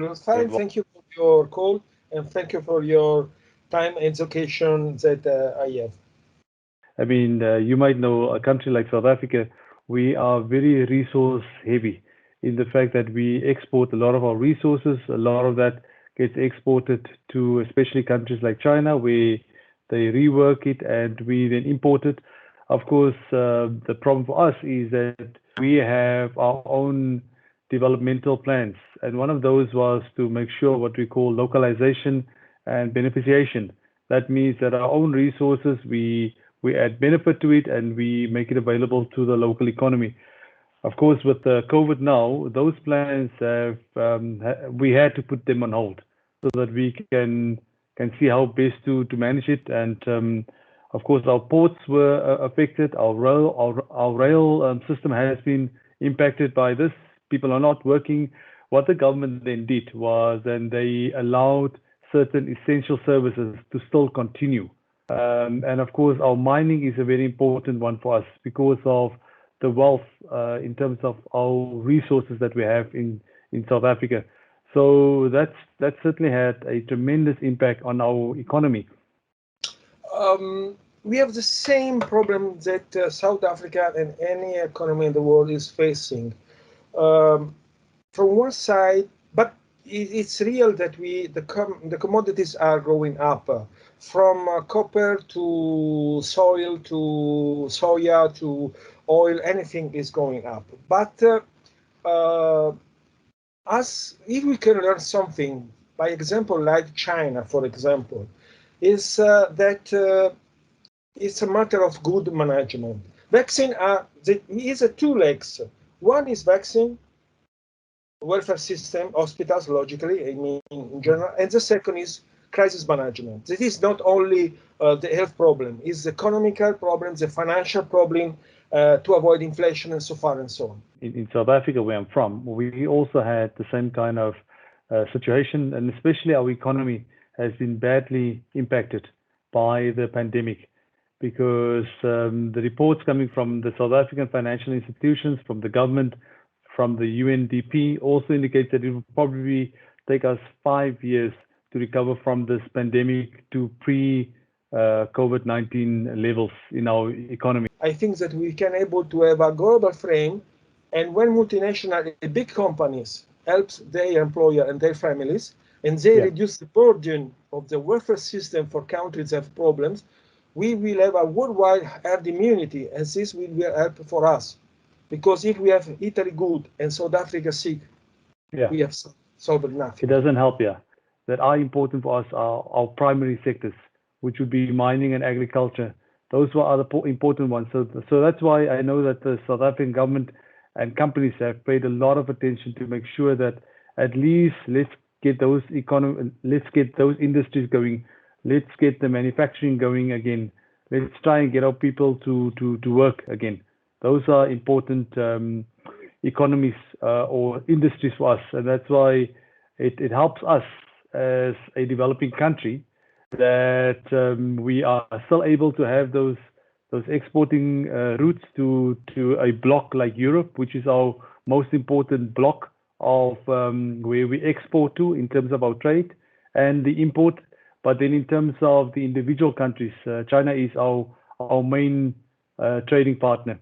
All fine. Thank you for your call and thank you for your time and education that I have. I mean, you might know a country like South Africa, we are very resource heavy in the fact that we export a lot of our resources. A lot of that gets exported to especially countries like China, where they rework it and we then import it. Of course, the problem for us is that we have our own developmental plans, and one of those was to make sure what we call localization and beneficiation. That means that our own resources, we add benefit to it and we make it available to the local economy. Of course, with the COVID now, those plans have we had to put them on hold so that we can see how best to manage it. And of course, our ports were affected. Our rail system has been impacted by this. People are not working. What the government then did was, then they allowed certain essential services to still continue. And of course, our mining is a very important one for us because of the wealth in terms of our resources that we have in South Africa. So that certainly had a tremendous impact on our economy. We have the same problem that South Africa and any economy in the world is facing. Um, from one side, but it's real that the commodities are going up from copper to soil to soya to oil. Anything is going up. But uh, as if we can learn something by example, like China, for example, is that it's a matter of good management. Vaccine is a two legs. One is vaccine, welfare system, hospitals, logically, I mean, in general. And the second is crisis management. This is not only the health problem, it's the economical problem, the financial problem to avoid inflation and so far and so on. In South Africa, where I'm from, we also had the same kind of situation, and especially our economy has been badly impacted by the pandemic because the reports coming from the South African financial institutions, from the government, from the UNDP also indicates that it will probably take us 5 years to recover from this pandemic to pre-COVID-19 levels in our economy. I think that we can able to have a global frame, and when multinational big companies helps their employer and their families, and they reduce the burden of the welfare system for countries that have problems, we will have a worldwide herd immunity, and this will be help for us. Because if we have Italy good and South Africa sick, we have solved nothing. It doesn't help, that are important for us are our primary sectors, which would be mining and agriculture. Those were other important ones. So that's why I know that the South African government and companies have paid a lot of attention to make sure that at least let's get those industries going. Let's get the manufacturing going again. Let's try and get our people to work again. Those are important economies or industries for us, and that's why it helps us as a developing country that we are still able to have those exporting routes to a bloc like Europe, which is our most important bloc of where we export to in terms of our trade and the import. But then in terms of the individual countries, China is our main trading partner.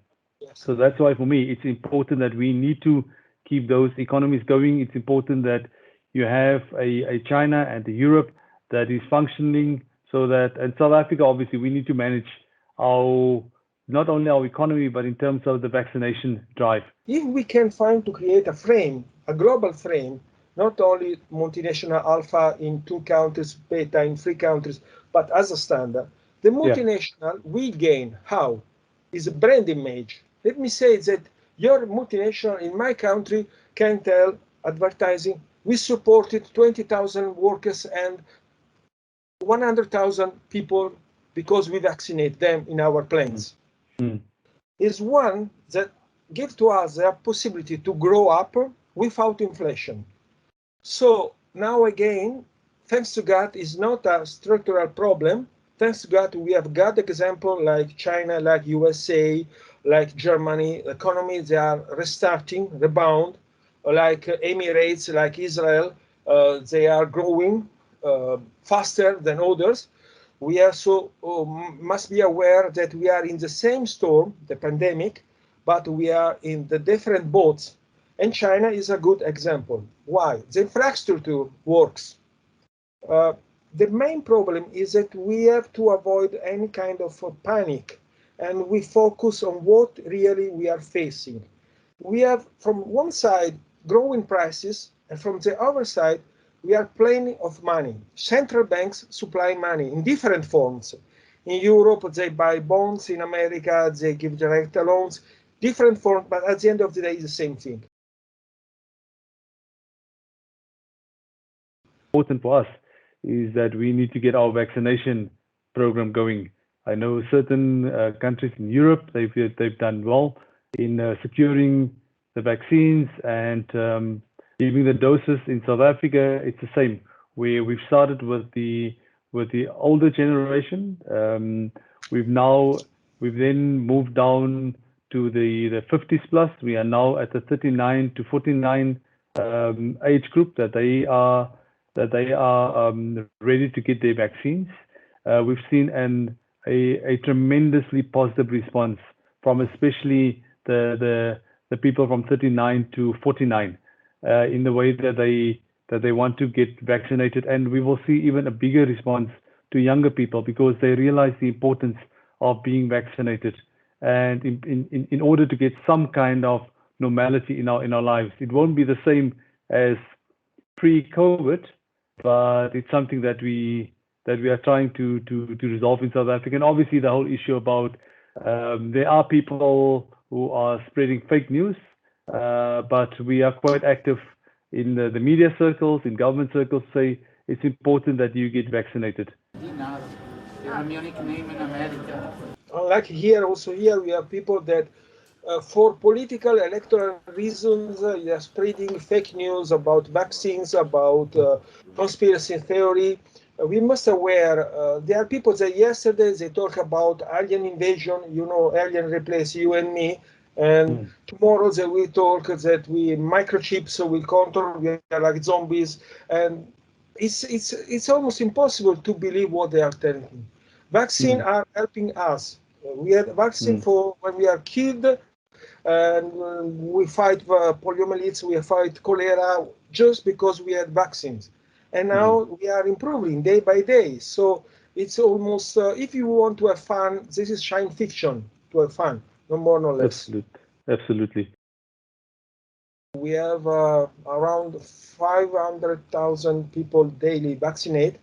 So that's why for me, it's important that we need to keep those economies going. It's important that you have a China and a Europe that is functioning so that, and South Africa, obviously, we need to manage not only our economy, but in terms of the vaccination drive. If we can find to create a frame, a global frame, not only multinational alpha in 2 countries, beta in 3 countries, but as a standard, the multinational will gain. How? Is a brand image. Let me say that your multinational in my country can tell advertising, we supported 20,000 workers and 100,000 people because we vaccinate them in our plants. Is one that gives to us the possibility to grow up without inflation. So now again, thanks to God, is not a structural problem. Thanks to God, we have got example like China, like USA, like Germany, economies they are restarting, rebound, like Emirates, like Israel, They are growing faster than others. We also must be aware that we are in the same storm, the pandemic, but we are in the different boats. And China is a good example. Why? The infrastructure works. Uh, the main problem is that we have to avoid any kind of panic, and we focus on what really we are facing. We have, from one side, growing prices, and from the other side, we are plenty of money. Central banks supply money in different forms. In Europe, they buy bonds. In America, they give direct loans. Different forms, but at the end of the day, it's the same thing. Important for us is that we need to get our vaccination program going. I know certain countries in Europe, they've done well in securing the vaccines and giving the doses. In South Africa, it's the same. We've started with the older generation. We've then moved down to the 50s plus. We are now at the 39 to 49 age group that they are ready to get their vaccines. We've seen a tremendously positive response from especially the people from 39 to 49 in the way that they want to get vaccinated, and we will see even a bigger response to younger people because they realize the importance of being vaccinated. And in order to get some kind of normality in our lives, it won't be the same as pre-COVID, but it's something that we are trying to resolve in South Africa. And obviously, the whole issue about there are people who are spreading fake news, but we are quite active in the media circles, in government circles, say it's important that you get vaccinated. Like here, also here, we have people that for political electoral reasons, they are spreading fake news about vaccines, about conspiracy theory. We must aware there are people that yesterday they talk about alien invasion, alien replace you and me, and tomorrow they will talk that we microchips will control, we are like zombies, and it's almost impossible to believe what they are telling. Vaccines are helping us. We had vaccine for when we are kid, and we fight poliomyelitis, we fight cholera just because we had vaccines. And now we are improving day by day. So it's almost, if you want to have fun, this is science fiction to have fun, no more, no less. Absolutely. We have around 500,000 people daily vaccinated.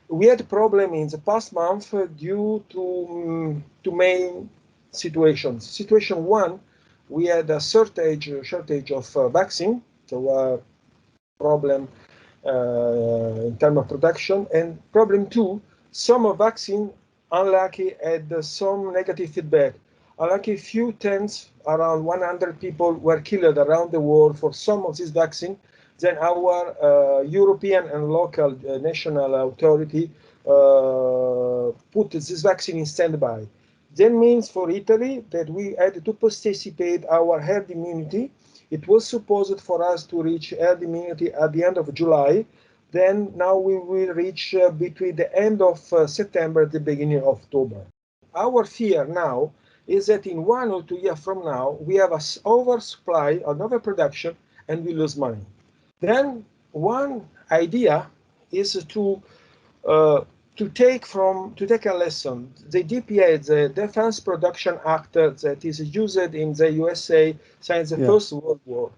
We had a problem in the past month due to main situations. Situation one, we had a shortage of vaccine, so problem in terms of production. And problem two, some vaccine, unlucky, had some negative feedback. Unlucky, few tens, around 100 people were killed around the world for some of this vaccine. Then our European and local national authority put this vaccine in standby. That means for Italy that we had to participate our herd immunity. It was supposed for us to reach herd immunity at the end of July. Then now we will reach between the end of September, the beginning of October. Our fear now is that in 1 or 2 years from now, we have an oversupply, an overproduction, and we lose money. Then one idea is to take a lesson. The DPA, the Defense Production Act, that is used in the USA since the First World War.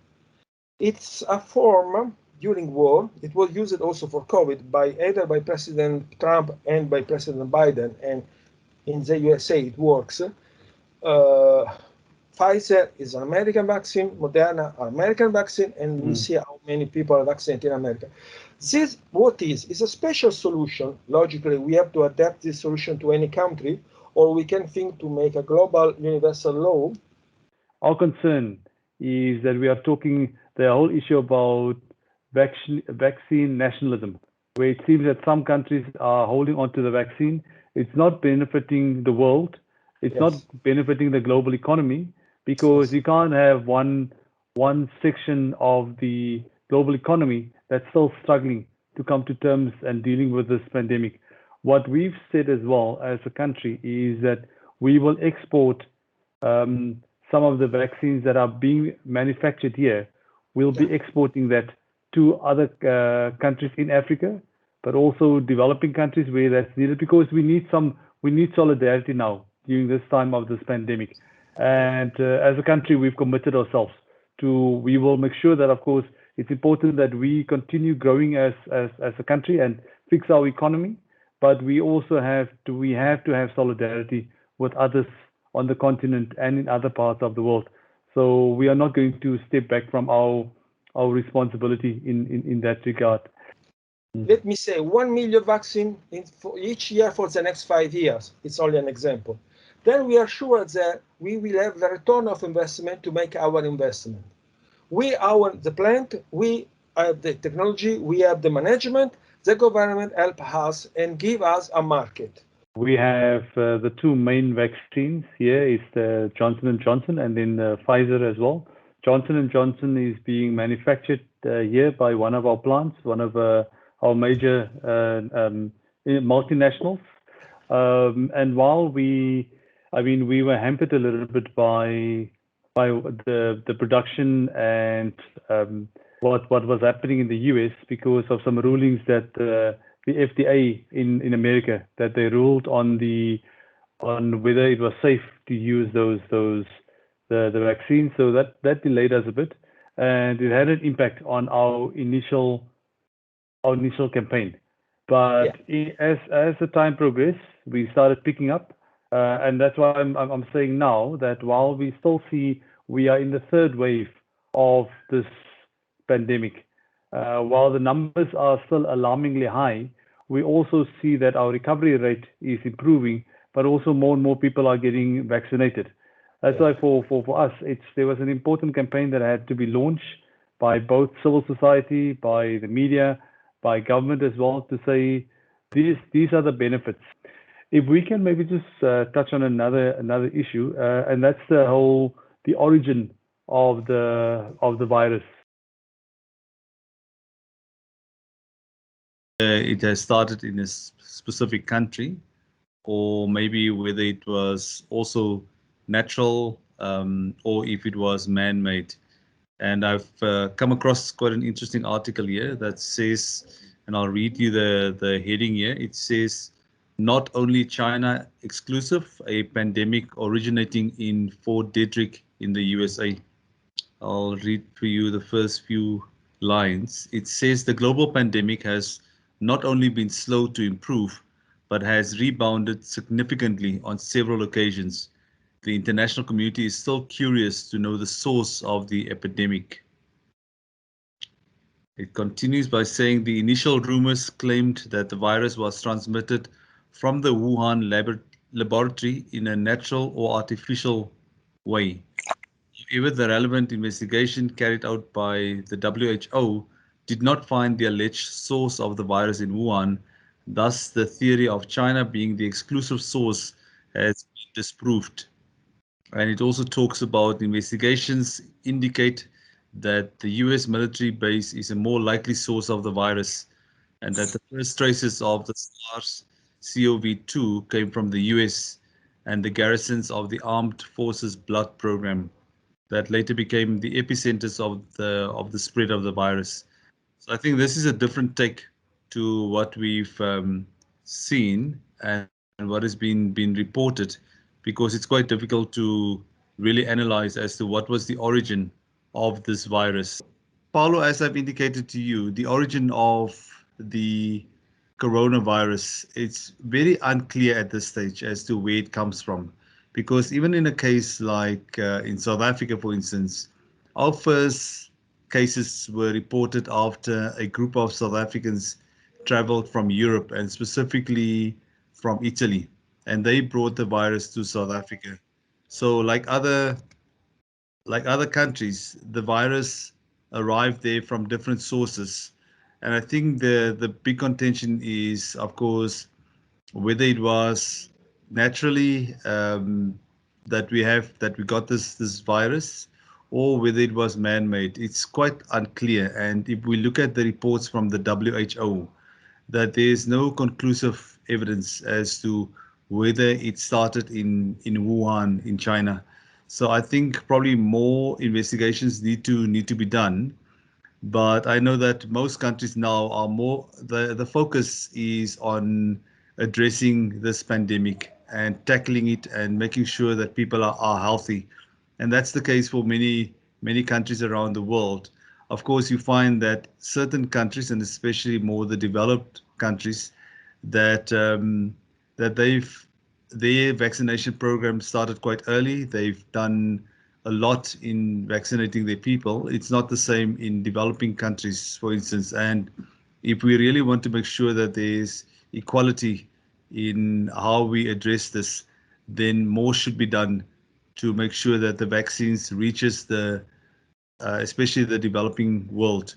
It's a form during war. It was used also for COVID either by President Trump and by President Biden, and in the USA it works. Pfizer is an American vaccine, Moderna an American vaccine, and we see how many people are vaccinated in America. This, what is a special solution. Logically, we have to adapt this solution to any country, or we can think to make a global universal law. Our concern is that we are talking the whole issue about vaccine nationalism, where it seems that some countries are holding on to the vaccine. It's not benefiting the world. It's not benefiting the global economy, because you can't have one section of the global economy that's still struggling to come to terms and dealing with this pandemic. What we've said as well as a country is that we will export some of the vaccines that are being manufactured here. We'll be exporting that to other countries in Africa, but also developing countries where that's needed, because we need solidarity now during this time of this pandemic. And as a country, we've committed ourselves to, we will make sure that, of course, it's important that we continue growing as a country and fix our economy, but we also have to have solidarity with others on the continent and in other parts of the world. So we are not going to step back from our responsibility in that regard. Let me say 1 million vaccine for each year for the next 5 years. It's only an example. Then we are sure that we will have the return of investment to make our investment. We own the plant, we have the technology, we have the management, the government help us and give us a market. We have the two main vaccines here is the Johnson & Johnson and then Pfizer as well. Johnson & Johnson is being manufactured here by one of our plants, one of our major multinationals. And while we were hampered a little bit by the production and what was happening in the US because of some rulings that the FDA in America, that they ruled on whether it was safe to use the vaccine. So that delayed us a bit, and it had an impact on our initial campaign. But as the time progressed, we started picking up, and that's why I'm saying now that while we still see we are in the third wave of this pandemic, while the numbers are still alarmingly high, we also see that our recovery rate is improving, but also more and more people are getting vaccinated. That's why for us, there was an important campaign that had to be launched by both civil society, by the media, by government as well, to say these are the benefits. If we can maybe just touch on another issue, and that's the origin of the virus. It has started in a specific country, or maybe whether it was also natural, or if it was man-made. And I've come across quite an interesting article here that says, and I'll read you the heading here. It says, not only China exclusive, a pandemic originating in Fort Detrick in the USA. I'll read for you the first few lines. It says the global pandemic has not only been slow to improve, but has rebounded significantly on several occasions. The international community is still curious to know the source of the epidemic. It continues by saying the initial rumors claimed that the virus was transmitted from the Wuhan laboratory in a natural or artificial way. However, the relevant investigation carried out by the WHO did not find the alleged source of the virus in Wuhan. Thus, the theory of China being the exclusive source has been disproved. And it also talks about investigations indicate that the US military base is a more likely source of the virus, and that the first traces of the SARS-CoV-2 came from the US and the garrisons of the Armed Forces Blood Program that later became the epicenters of the spread of the virus. So I think this is a different take to what we've seen and what has been reported, because it's quite difficult to really analyze as to what was the origin of this virus. Paolo, as I've indicated to you, the origin of the coronavirus, it's very unclear at this stage as to where it comes from. Because even in a case like in South Africa, for instance, our first cases were reported after a group of South Africans traveled from Europe and specifically from Italy, and they brought the virus to South Africa. So like other countries, the virus arrived there from different sources. And I think the big contention is, of course, whether it was naturally that we got this virus, or whether it was man-made. It's quite unclear. And if we look at the reports from the WHO, that there is no conclusive evidence as to whether it started in Wuhan in China. So I think probably more investigations need to be done. But I know that most countries now are more, the focus is on addressing this pandemic and tackling it and making sure that people are healthy. And that's the case for many countries around the world. Of course, you find that certain countries, and especially more the developed countries, that their vaccination program started quite early. They've done a lot in vaccinating their people. It's not the same in developing countries, for instance. And if we really want to make sure that there's equality in how we address this, then more should be done to make sure that the vaccines reaches especially the developing world,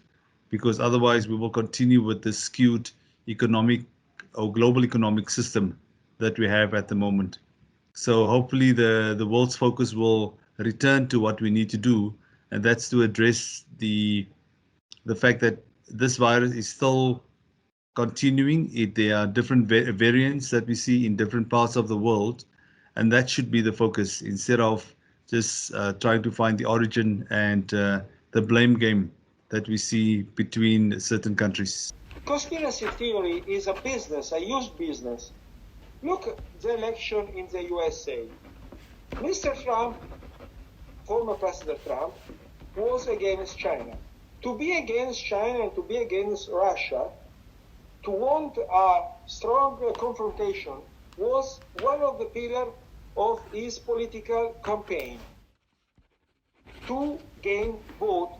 because otherwise we will continue with the skewed economic or global economic system that we have at the moment. So hopefully the world's focus will return to what we need to do, and that's to address the fact that this virus is still continuing. There are different variants that we see in different parts of the world, and that should be the focus instead of just trying to find the origin and the blame game that we see between certain countries. Conspiracy theory is a business, a huge business. Look at the election in the USA. Mr. Trump, former President Trump, was against China. To be against China and to be against Russia, to want a strong confrontation, was one of the pillars of his political campaign to gain vote.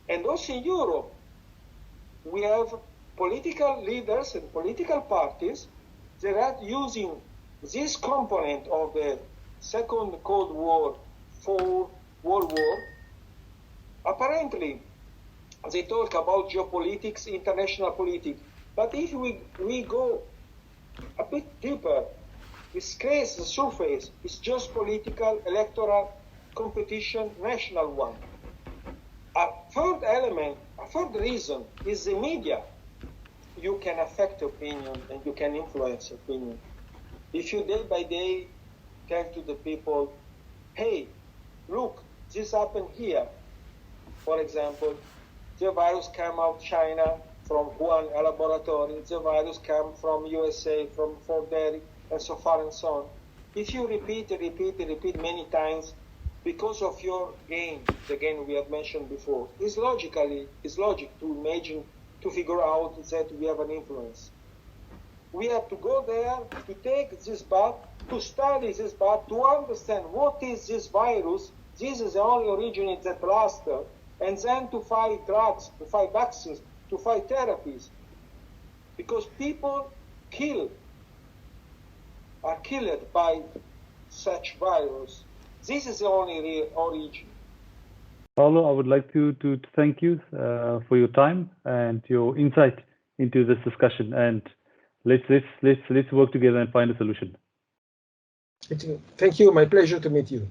And also in Europe, we have political leaders and political parties that are using this component of the Second Cold War for World War. Apparently, they talk about geopolitics, international politics. But if we go a bit deeper, we scratch the surface, it's just political, electoral competition, national one. A third element, a third reason is the media. You can affect opinion and you can influence opinion. If you day by day tell to the people, hey, look, this happened here. For example, the virus came out of China from Wuhan, a laboratory. The virus came from USA, from Fort Derry, and so far and so on. If you repeat many times, because of your gain, the gain we have mentioned before, it's logic to imagine, to figure out that we have an influence. We have to go there, to take this bath, to study this bath, to understand what is this virus. This is the only origin that lasts, and then to find drugs, to find vaccines, to find therapies. Because people are killed by such virus. This is the only real origin. Paolo, I would like to thank you for your time and your insight into this discussion, and let's work together and find a solution. Thank you. My pleasure to meet you.